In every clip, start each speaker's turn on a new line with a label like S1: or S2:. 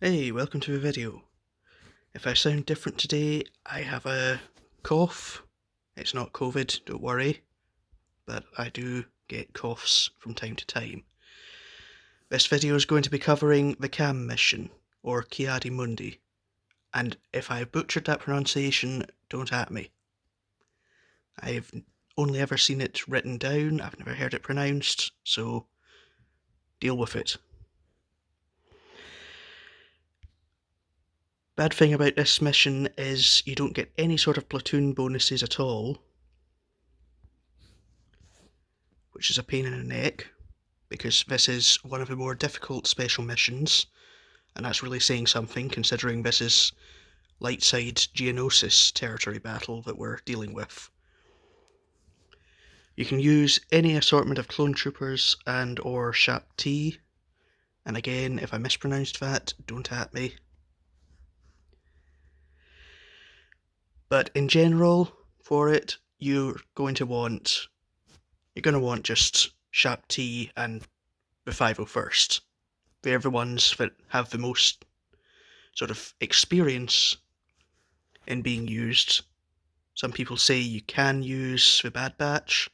S1: Hey, welcome to a video. If I sound different today, I have a cough. It's not COVID, don't worry, but I do get coughs from time to time. This video is going to be covering the KAM mission, or Ki-Adi Mundi, and if I butchered that pronunciation, don't at me. I've only ever seen it written down, I've never heard it pronounced, so deal with it. Bad thing about this mission is you don't get any sort of platoon bonuses at all, which is a pain in the neck, because this is one of the more difficult special missions, and that's really saying something considering this is light side Geonosis territory battle that we're dealing with. You can use any assortment of clone troopers and or Shaak, and again, if I mispronounced that, don't at me. But in general, for it, you're going to want just Shaak and the 501st. They're the ones that have the most sort of experience in being used. Some people say you can use the Bad Batch.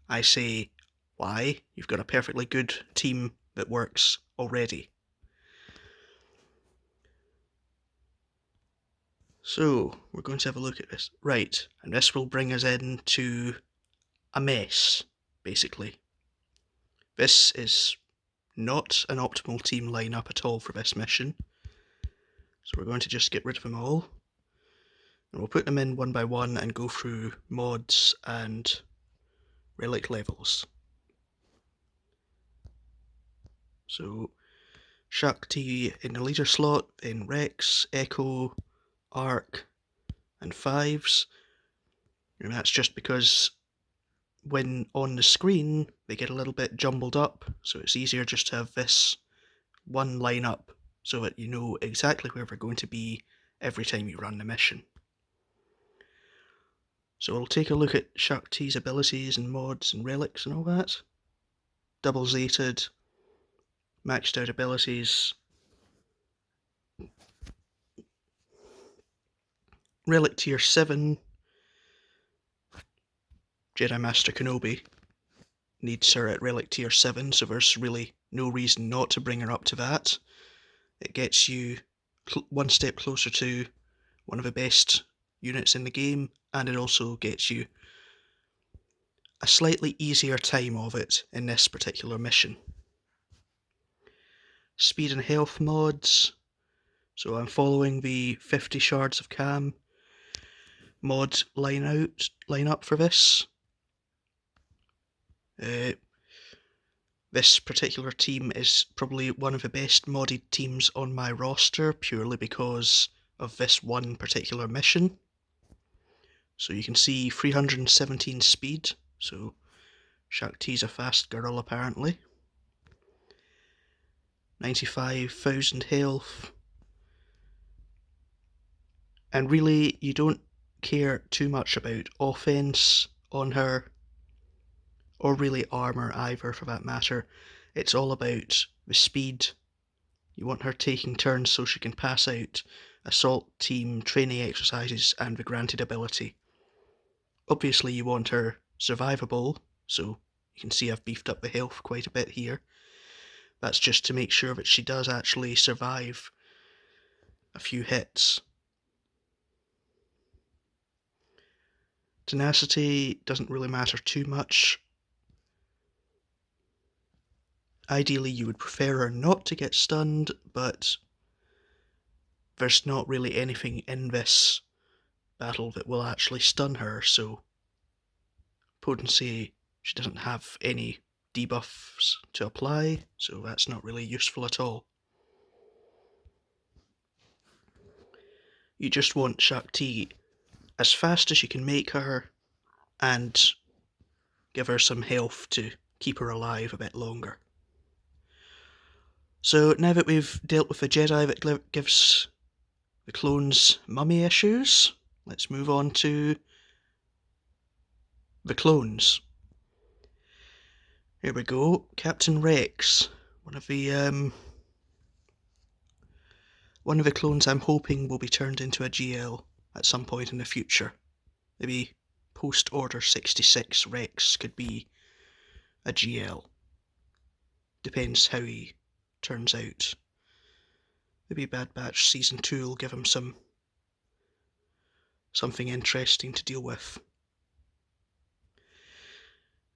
S1: I say, why? You've got a perfectly good team that works already. So, we're going to have a look at this. Right, and this will bring us into a mess, basically. This is not an optimal team lineup at all for this mission. So we're going to just get rid of them all. And we'll put them in one by one and go through mods and relic levels. So Shaak in the leader slot, then Rex, Echo, Arc, and Fives. And that's just because when on the screen they get a little bit jumbled up, so it's easier just to have this one lineup so that you know exactly where they're going to be every time you run the mission. So we'll take a look at Shaak abilities and mods and relics and all that. Double Zated, maxed out abilities. Relic tier 7, Jedi Master Kenobi needs her at Relic tier 7, so there's really no reason not to bring her up to that. It gets you one step closer to one of the best units in the game, and it also gets you a slightly easier time of it in this particular mission. Speed and health mods. So I'm following the 50 shards of KAM mod lineup for this. This particular team is probably one of the best modded teams on my roster, purely because of this one particular mission. So you can see 317 speed, so Shaak a fast girl apparently. 95,000 health. And really, you don't care too much about offense on her, or really armor either for that matter. It's all about the speed. You want her taking turns so she can pass out assault team training exercises and the granted ability. Obviously you want her survivable, so you can see I've beefed up the health quite a bit here. That's just to make sure that she does actually survive a few hits. Tenacity doesn't really matter too much. Ideally you would prefer her not to get stunned, but there's not really anything in this battle that will actually stun her, so potency, she doesn't have any debuffs to apply, so that's not really useful at all. You just want Shaak as fast as you can make her, and give her some health to keep her alive a bit longer. So now that we've dealt with the Jedi that gives the clones mummy issues, let's move on to the clones. Here we go, Captain Rex, one of the One of the clones I'm hoping will be turned into a GL at some point in the future. Maybe post-Order 66 Rex could be a GL. Depends how he turns out. Maybe Bad Batch Season 2 will give him something interesting to deal with.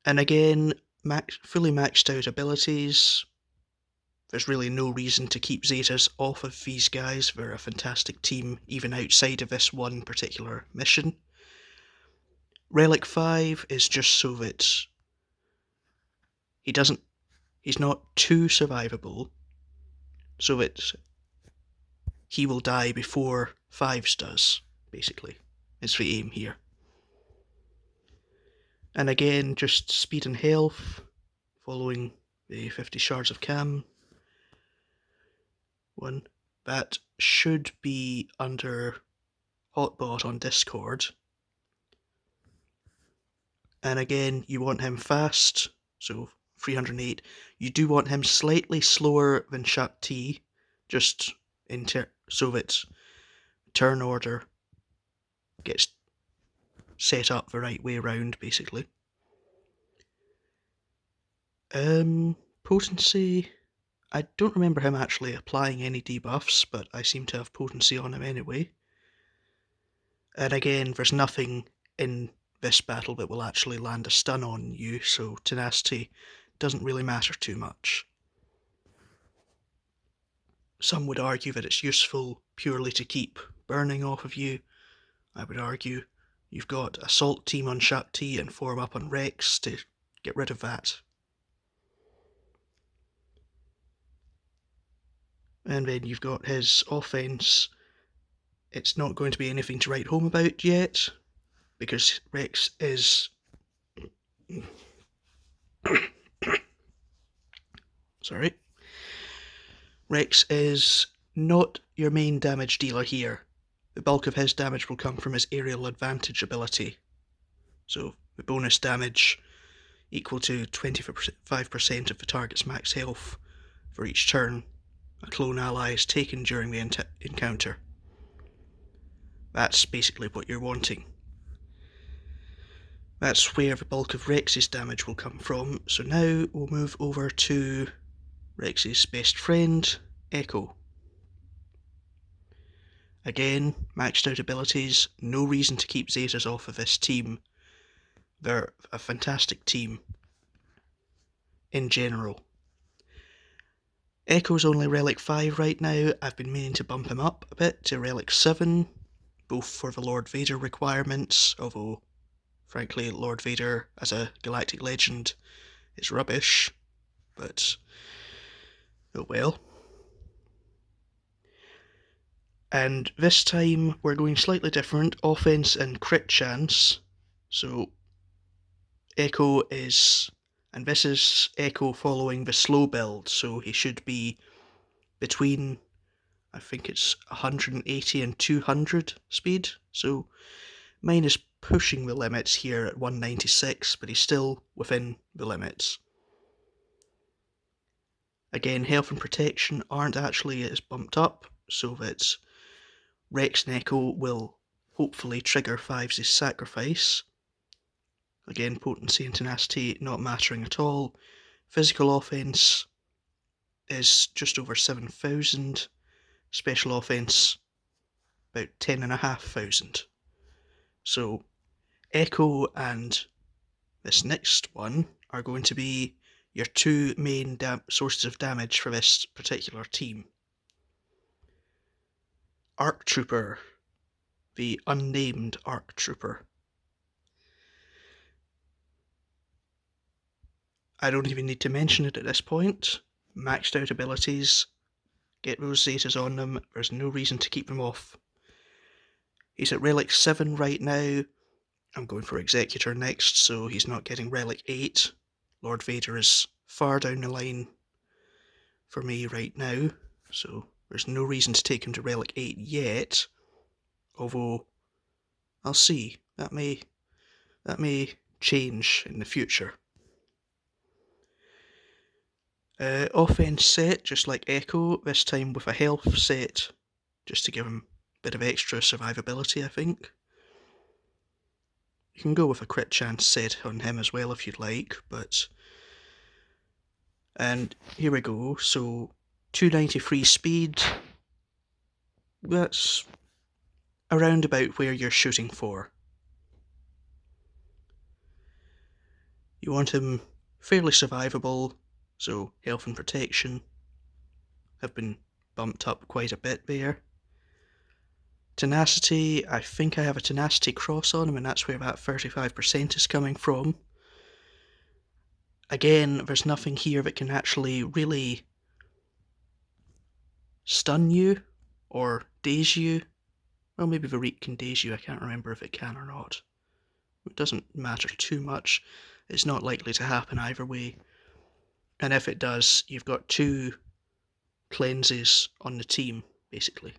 S1: And again, fully maxed out abilities. There's really no reason to keep Zetas off of these guys. They're a fantastic team, even outside of this one particular mission. Relic 5 is just so that he's not too survivable, so that he will die before 5's does, basically. It's the aim here. And again, just speed and health, following the 50 shards of KAM. One that should be under Hotbot on Discord. And again, you want him fast, so 308. You do want him slightly slower than Shaak T, just so that turn order gets set up the right way around, basically. Potency, I don't remember him actually applying any debuffs, but I seem to have potency on him anyway. And again, there's nothing in this battle that will actually land a stun on you, so tenacity doesn't really matter too much. Some would argue that it's useful purely to keep burning off of you. I would argue you've got assault team on Shaak T and form up on Rex to get rid of that. And then you've got his offense. It's not going to be anything to write home about yet, because Rex is... Sorry. Rex is not your main damage dealer here. The bulk of his damage will come from his aerial advantage ability. So the bonus damage equal to 25% of the target's max health for each turn a clone ally is taken during the encounter. That's basically what you're wanting. That's where the bulk of Rex's damage will come from. So now we'll move over to Rex's best friend, Echo. Again, maxed out abilities, no reason to keep Zetas off of this team. They're a fantastic team in general. Echo's only Relic 5 right now. I've been meaning to bump him up a bit to Relic 7, both for the Lord Vader requirements, although, frankly, Lord Vader as a galactic legend is rubbish, but oh well. And this time we're going slightly different, offense and crit chance. So Echo is, and this is Echo following the slow build, so he should be between, I think it's 180 and 200 speed, so mine is pushing the limits here at 196, but he's still within the limits. Again, health and protection aren't actually as bumped up, so that Rex and Echo will hopefully trigger 5's sacrifice. Again, potency and tenacity not mattering at all. Physical offense is just over 7,000. Special offense about 10,500. So Echo and this next one are going to be your two main sources of damage for this particular team. Arc Trooper, the unnamed Arc Trooper. I don't even need to mention it at this point. Maxed out abilities, get those Zetas on them, there's no reason to keep them off. He's at Relic 7 right now. I'm going for Executor next, so he's not getting Relic 8. Lord Vader is far down the line for me right now, so there's no reason to take him to Relic 8 yet, although I'll see. That may change in the future. Offense set, just like Echo, this time with a health set just to give him a bit of extra survivability, I think. You can go with a crit chance set on him as well if you'd like, but... And here we go, so 293 speed, that's around about where you're shooting for. You want him fairly survivable, so health and protection have been bumped up quite a bit there. Tenacity, I think I have a tenacity cross on him, and that's where that 35% is coming from. Again, there's nothing here that can actually really stun you or daze you. Well, maybe the Reek can daze you, I can't remember if it can or not. It doesn't matter too much. It's not likely to happen either way. And if it does, you've got 2 cleanses on the team, basically.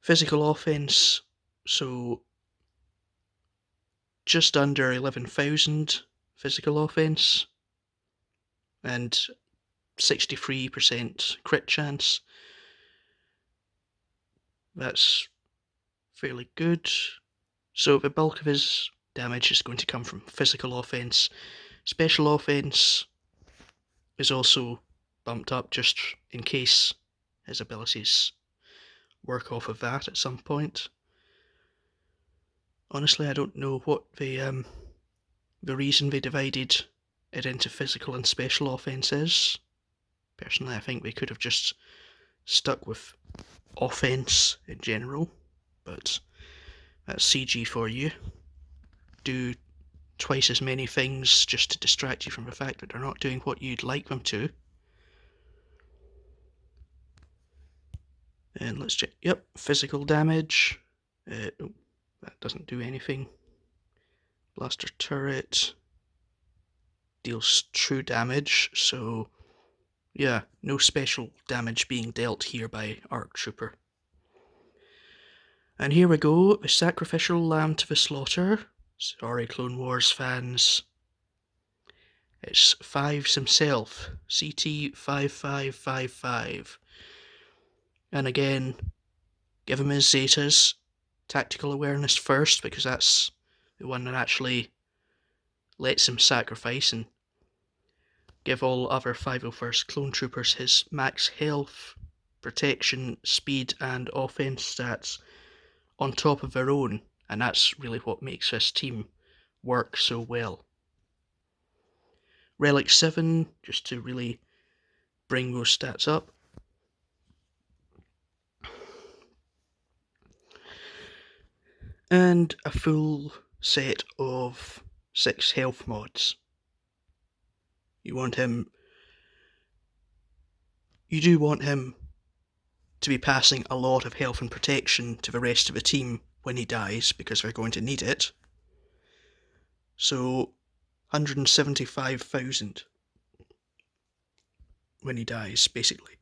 S1: Physical offense, so just under 11,000 physical offense and 63% crit chance. That's fairly good. So the bulk of his damage is going to come from physical offense. Special offense is also bumped up just in case his abilities work off of that at some point. Honestly, I don't know what the reason they divided it into physical and special offense is. Personally, I think they could have just stuck with offense in general, but that's CG for you. Do twice as many things just to distract you from the fact that they're not doing what you'd like them to. And let's check. Yep, physical damage. Oh, that doesn't do anything. Blaster turret deals true damage, so yeah, no special damage being dealt here by ARC Trooper. And here we go, the sacrificial lamb to the slaughter. Sorry, Clone Wars fans. It's Fives himself, CT5555. And again, give him his Zetas. Tactical awareness first, because that's the one that actually lets him sacrifice, and give all other 501st Clone Troopers his max health, protection, speed, and offense stats on top of their own, and that's really what makes this team work so well. Relic 7, just to really bring those stats up. And a full set of 6 health mods. You do want him to be passing a lot of health and protection to the rest of the team when he dies, because they're going to need it. So 175,000 when he dies, basically,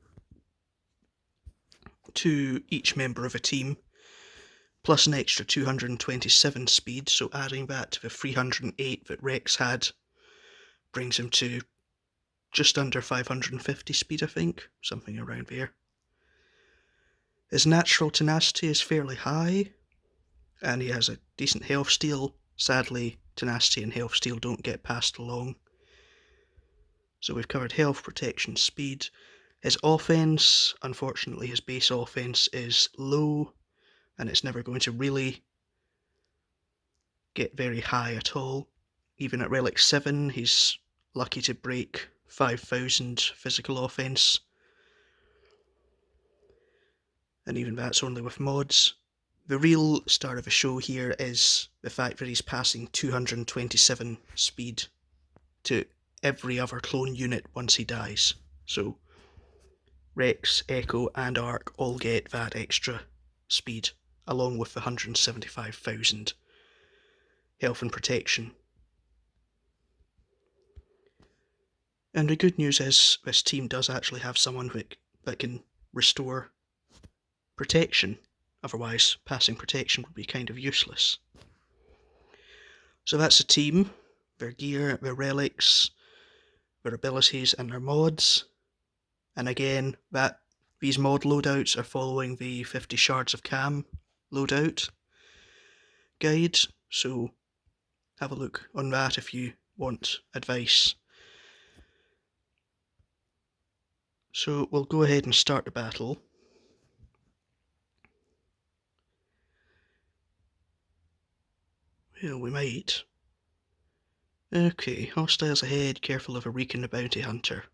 S1: to each member of a team, plus an extra 227 speed, so adding that to the 308 that Rex had brings him to just under 550 speed, I think, something around there. His natural tenacity is fairly high, and he has a decent health steal. Sadly, tenacity and health steal don't get passed along. So we've covered health, protection, speed. His offense, unfortunately his base offense is low, and it's never going to really get very high at all. Even at Relic 7, he's lucky to break 5,000 physical offense. And even that's only with mods. The real star of the show here is the fact that he's passing 227 speed to every other clone unit once he dies. So Rex, Echo, and Arc all get that extra speed, along with the 175,000 health and protection. And the good news is, this team does actually have someone that can restore protection. Otherwise, passing protection would be kind of useless. So that's the team, their gear, their relics, their abilities, and their mods. And again, that These mod loadouts are following the 50 Shards of KAM loadout guide, so have a look on that if you want advice. So we'll go ahead and start the battle. Well, we might. Okay, hostiles ahead, careful of a Reek and the bounty hunter.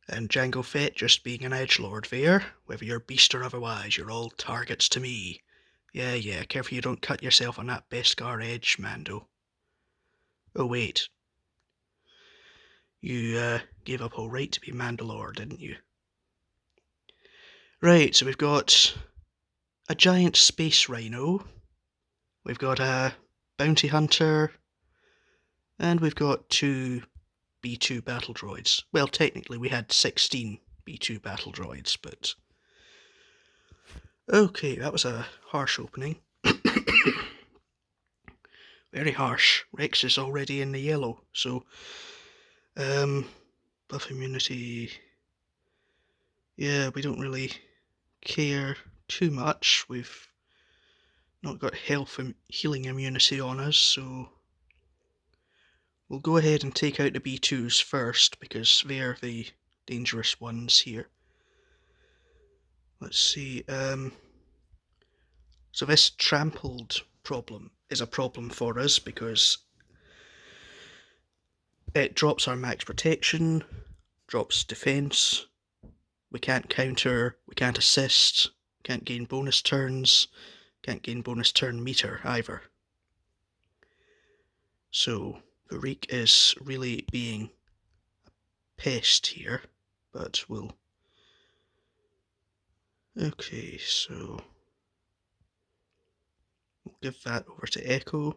S1: And Jango Fett just being an edgelord there. Whether you're beast or otherwise, you're all targets to me. Yeah, careful you don't cut yourself on that Beskar edge, Mando. Oh wait. You gave up all right to be Mandalore, didn't you? Right, so we've got a giant space rhino. We've got a bounty hunter. And we've got 2 B2 battle droids. Well, technically we had 16 B2 battle droids, but... Okay, that was a harsh opening. Very harsh. Rex is already in the yellow, so... buff immunity... Yeah, we don't really care too much. We've not got health and healing immunity on us, so... We'll go ahead and take out the B2s first, because they're the dangerous ones here. Let's see, so this trampled problem is a problem for us, because it drops our max protection, drops defense, we can't counter, we can't assist, can't gain bonus turns, can't gain bonus turn meter either. So the Reek is really being a pest here, but we'll... Okay, so we'll give that over to Echo.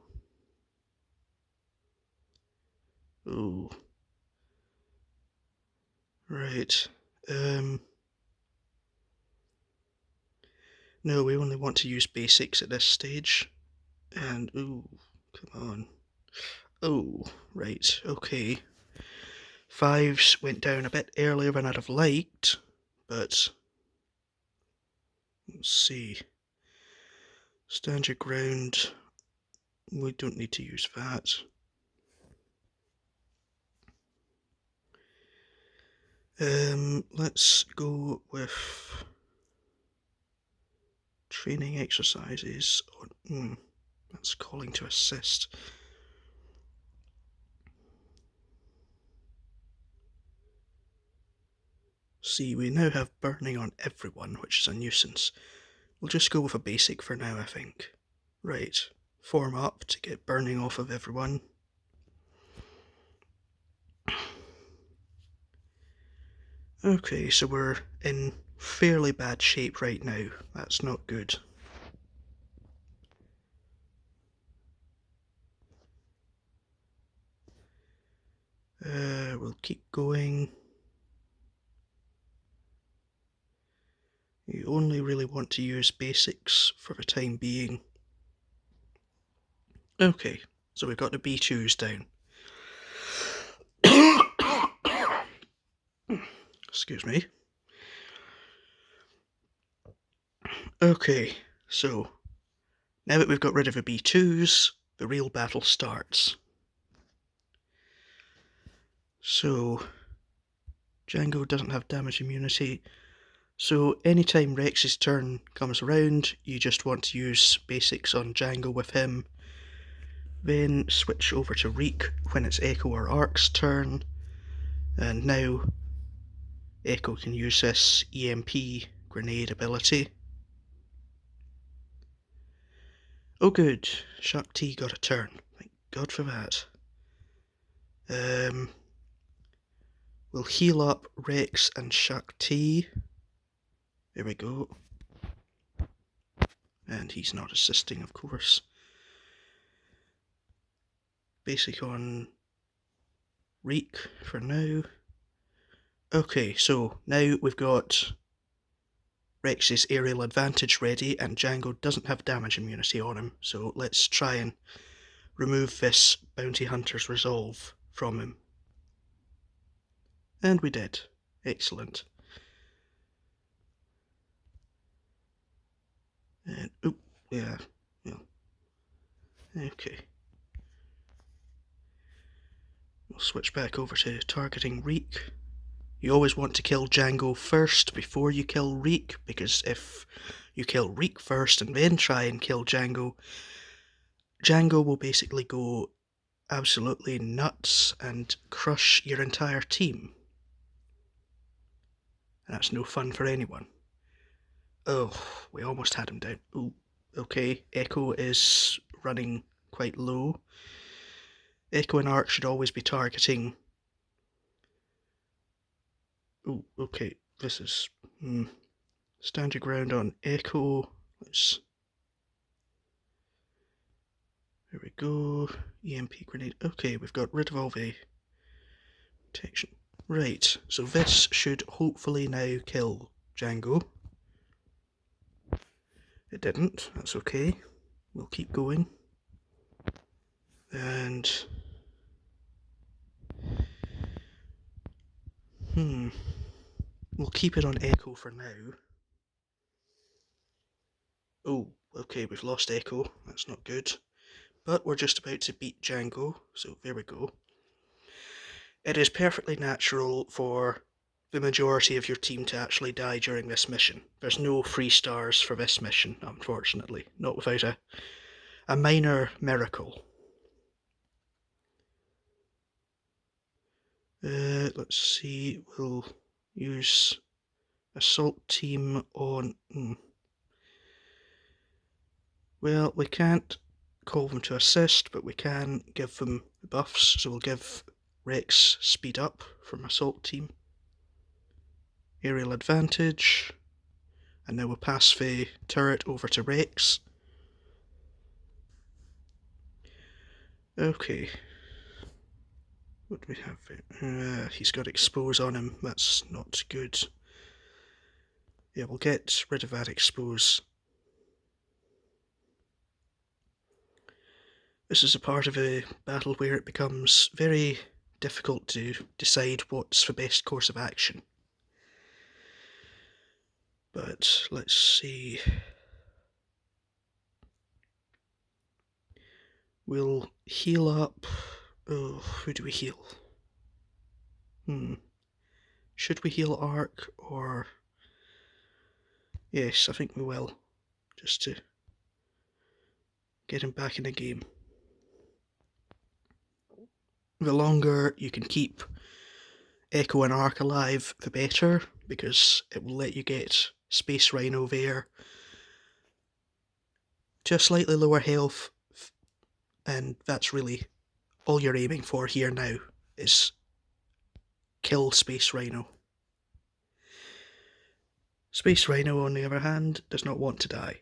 S1: Oh. Right. No, we only want to use basics at this stage. And, ooh, come on. Oh, right, okay. 5s went down a bit earlier than I'd have liked, but... Let's see. Stand your ground. We don't need to use that. Let's go with training exercises. That's calling to assist. See, we now have burning on everyone, which is a nuisance. We'll just go with a basic for now, I think. Right, form up to get burning off of everyone. Okay, so we're in fairly bad shape right now. That's not good. We'll keep going. You only really want to use basics for the time being. Okay, so we've got the B2s down. Excuse me. Okay, so now that we've got rid of the B2s, the real battle starts. So, Jango doesn't have damage immunity, so anytime Rex's turn comes around, you just want to use basics on Jango with him, then switch over to Reek when it's Echo or Ark's turn, and now Echo can use this EMP grenade ability. Oh good, Shaak T got a turn, thank God for that. We'll heal up Rex and Shaak T. There we go. And he's not assisting, of course. Basic on Reek for now. Okay, so now we've got Rex's aerial advantage ready, and Jango doesn't have damage immunity on him, so let's try and remove this bounty hunter's resolve from him. And we did. Excellent. And, oh, yeah. Okay. We'll switch back over to targeting Reek. You always want to kill Jango first before you kill Reek, because if you kill Reek first and then try and kill Jango, Jango will basically go absolutely nuts and crush your entire team. And that's no fun for anyone. Oh, we almost had him down. Oh, okay. Echo is running quite low. Echo and Arc should always be targeting. Oh, okay. This is... Stand your ground on Echo. Let's... There we go. EMP grenade. Okay, we've got rid of all the protection. Right, so this should hopefully now kill Jango. It didn't, that's okay. We'll keep going. And... We'll keep it on Echo for now. Oh, okay, we've lost Echo. That's not good. But we're just about to beat Jango, so there we go. It is perfectly natural for the majority of your team to actually die during this mission. There's no free stars for this mission, unfortunately. Not without a minor miracle. Let's see, we'll use assault team on... Well, we can't call them to assist, but we can give them buffs, so we'll give Rex speed up from assault team. Aerial advantage, and now we'll pass the turret over to Rex. Okay. What do we have there? He's got expose on him, that's not good. Yeah, we'll get rid of that expose. This is a part of a battle where it becomes very difficult to decide what's the best course of action. But let's see. We'll heal up. Oh, who do we heal? Should we heal Arc or... Yes, I think we will. Just to get him back in the game. The longer you can keep Echo and Arc alive, the better, because it will let you get Space Rhino there to a slightly lower health, and that's really all you're aiming for here now, is kill Space Rhino. Space Rhino, on the other hand, does not want to die.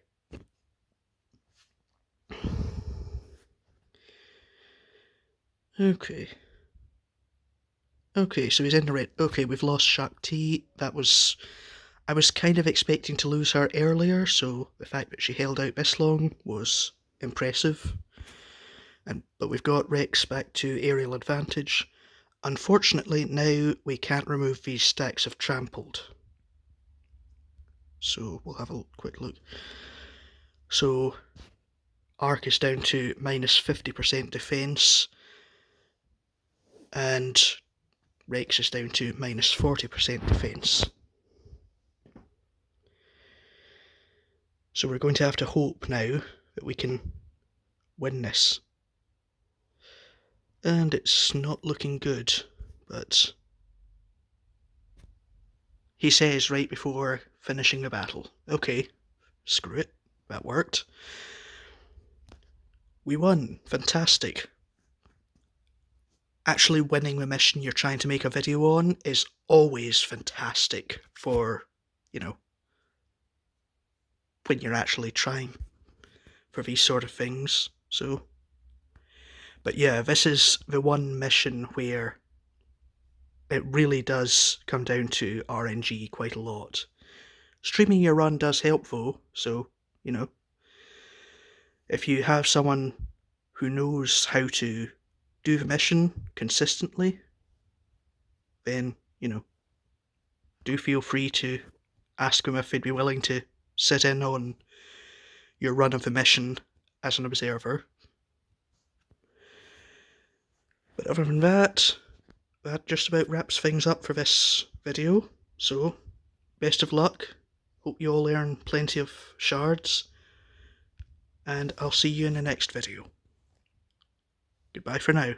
S1: Okay, so he's in the red. Okay, we've lost Shaak T. That was... I was kind of expecting to lose her earlier, so the fact that she held out this long was impressive. But we've got Rex back to aerial advantage. Unfortunately, now we can't remove these stacks of trampled. So we'll have a quick look. So Arc is down to minus 50% defense, and Rex is down to minus 40% defense. So we're going to have to hope now that we can win this. And it's not looking good, but he says right before finishing the battle, okay, screw it, that worked. We won, fantastic. Actually winning the mission you're trying to make a video on is always fantastic for, when you're actually trying for these sort of things, so... But yeah, this is the one mission where it really does come down to RNG quite a lot. Streaming your run does help though, so, if you have someone who knows how to do the mission consistently, then, do feel free to ask them if they'd be willing to sit in on your run of the mission as an observer. But other than that, that just about wraps things up for this video. So, best of luck. Hope you all earn plenty of shards. And I'll see you in the next video. Goodbye for now.